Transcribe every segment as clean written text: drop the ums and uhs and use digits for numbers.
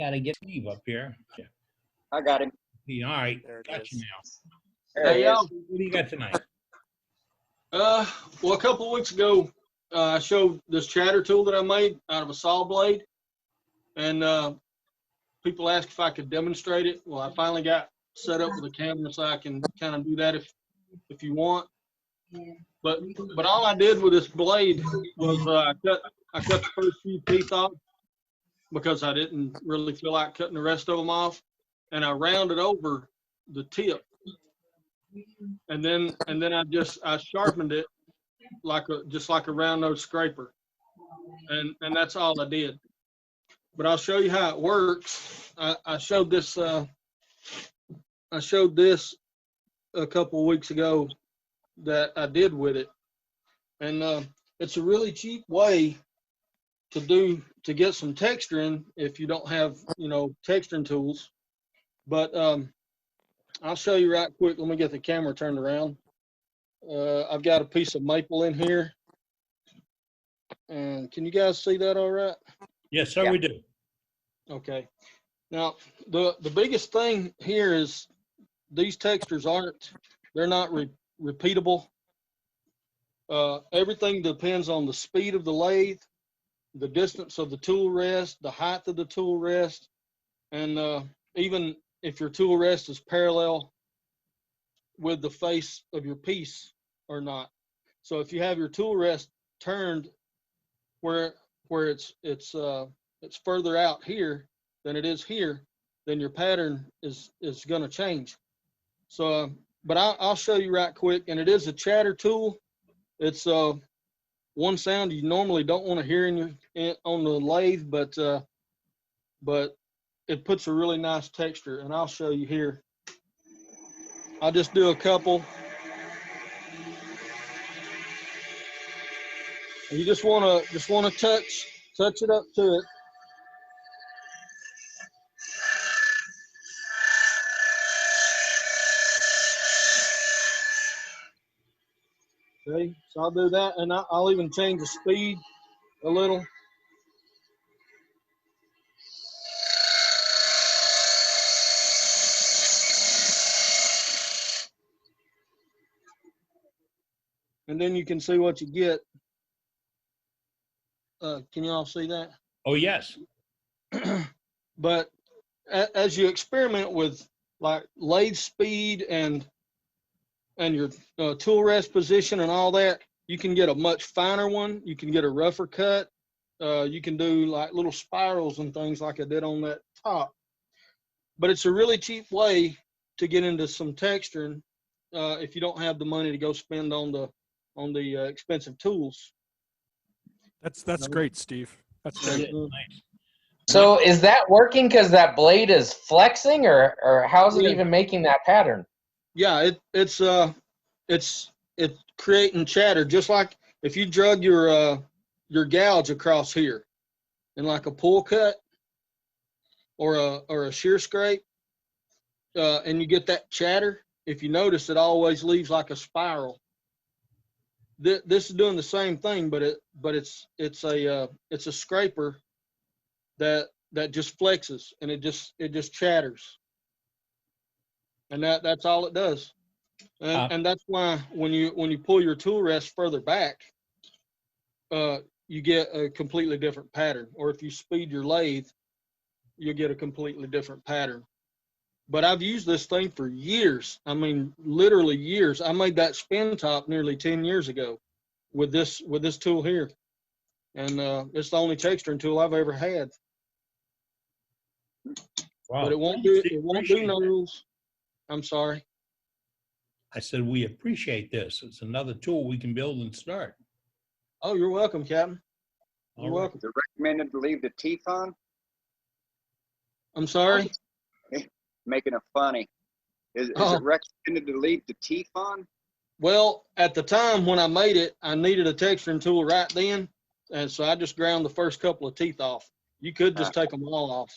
Gotta get Steve up here. I got him. All right, There it got you is. now. There he Hey, is. What do you got tonight? well, a couple of weeks ago, I showed this chatter tool that I made out of a saw blade, and people asked if I could demonstrate it. Well, I finally got set up with a camera, so I can kind of do that if you want. But all I did with this blade was I cut the first few teeth off because I didn't really feel like cutting the rest of them off, and I rounded over the tip, and then I sharpened it just like a round nose scraper, and that's all I did. But I'll show you how it works. I showed this a couple of weeks ago that I did with it, and it's a really cheap way to get some texturing if you don't have texturing tools. But I'll show you right quick. Let me get the camera turned around. I've got a piece of maple in here, and can you guys see that all right? Yes, sir, Yeah. we do. Okay. Now the biggest thing here is these textures they're not repeatable. Everything depends on the speed of the lathe, the distance of the tool rest, the height of the tool rest, and even if your tool rest is parallel with the face of your piece or not. So if you have your tool rest turned where it's further out here than it is here, then your pattern is going to change. So, but I'll show you right quick, and it is a chatter tool. It's one sound you normally don't want to hear on the lathe, but it puts a really nice texture, and I'll show you here. I'll just do a couple. And you just want to touch it up to it. Okay, so I'll do that, and I'll even change the speed a little. And then you can see what you get. Can you all see that? Oh, yes. But as you experiment with like lathe speed and your tool rest position and all that, you can get a much finer one. You can get a rougher cut. You can do like little spirals and things like I did on that top. But it's a really cheap way to get into some texturing if you don't have the money to go spend on the expensive tools. That's great, Steve. That's Yeah, great. nice. So is that working because that blade is flexing, or how's it Yeah. even making that pattern? Yeah, it's creating chatter, just like if you drug your gouge across here in like a pull cut or a shear scrape, and you get that chatter. If you notice, it always leaves like a spiral. This is doing the same thing, but it's a scraper that just flexes, and it just chatters, and that's all it does. And that's why when you pull your tool rest further back, you get a completely different pattern. Or if you speed your lathe, you'll get a completely different pattern. But I've used this thing for years. I mean, literally years. I made that spin top nearly 10 years ago with this tool here, and it's the only texturing tool I've ever had. Wow. But it won't Steve, do no that. rules. I'm sorry. I said, we appreciate this. It's another tool we can build and start. Oh, you're welcome, Captain. All You're right. welcome. Is it recommended to leave the teeth on? I'm sorry. Making it funny. Is Oh. it recommended to leave the teeth on? Well, at the time when I made it, I needed a texturing tool right then, and so I just ground the first couple of teeth off. You could just take them all off.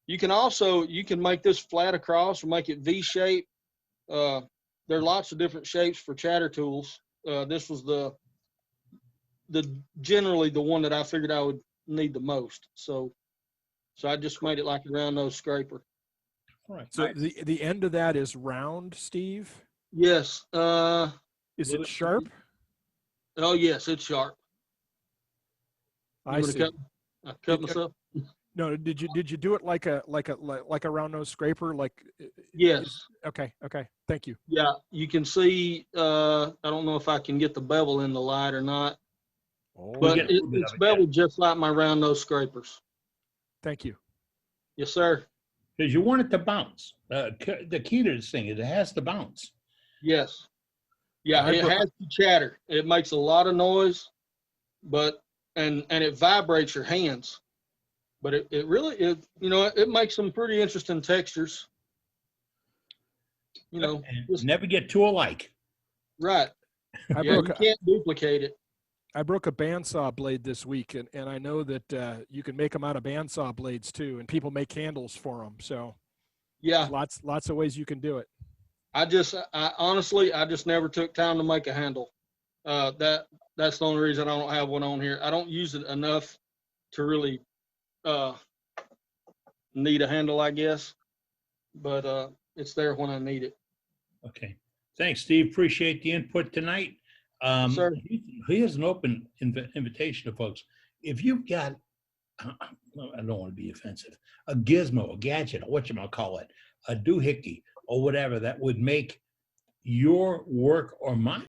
You can make this flat across or make it V-shape. There are lots of different shapes for chatter tools. This was generally the one that I figured I would need the most. So So I just made it like a round nose scraper. All right. So the end of that is round, Steve? Yes. Is Little- it sharp? Oh yes, it's sharp. I You wanna see. cut? I cut Did- myself. No, did you do it like a round nose scraper? Like Yes. okay, thank you. Yeah. You can see. I don't know if I can get the bevel in the light or not, Oh, but get a little bit it's of it, yeah. beveled just like my round nose scrapers. thank you. Yes, sir. Because you want it to bounce. The key to this thing is it has to bounce. Yes. Yeah, I it bro- has to chatter. It makes a lot of noise, but and it vibrates your hands. But it really it makes some pretty interesting textures. You know, And just never get two alike. right. I Yeah, broke you can't duplicate it. I broke a bandsaw blade this week, and I know that you can make them out of bandsaw blades too, and people make handles for them. So Yeah, lots of ways you can do it. I honestly, I just never took time to make a handle. That's the only reason I don't have one on here. I don't use it enough to really need a handle, I guess. But it's there when I need it. Okay. Thanks, Steve. Appreciate the input tonight. Sir. Here's an open invitation to folks. If you've got, I don't want to be offensive, a gizmo, a gadget, or whatchamacallit, a doohickey, or whatever that would make your work or mine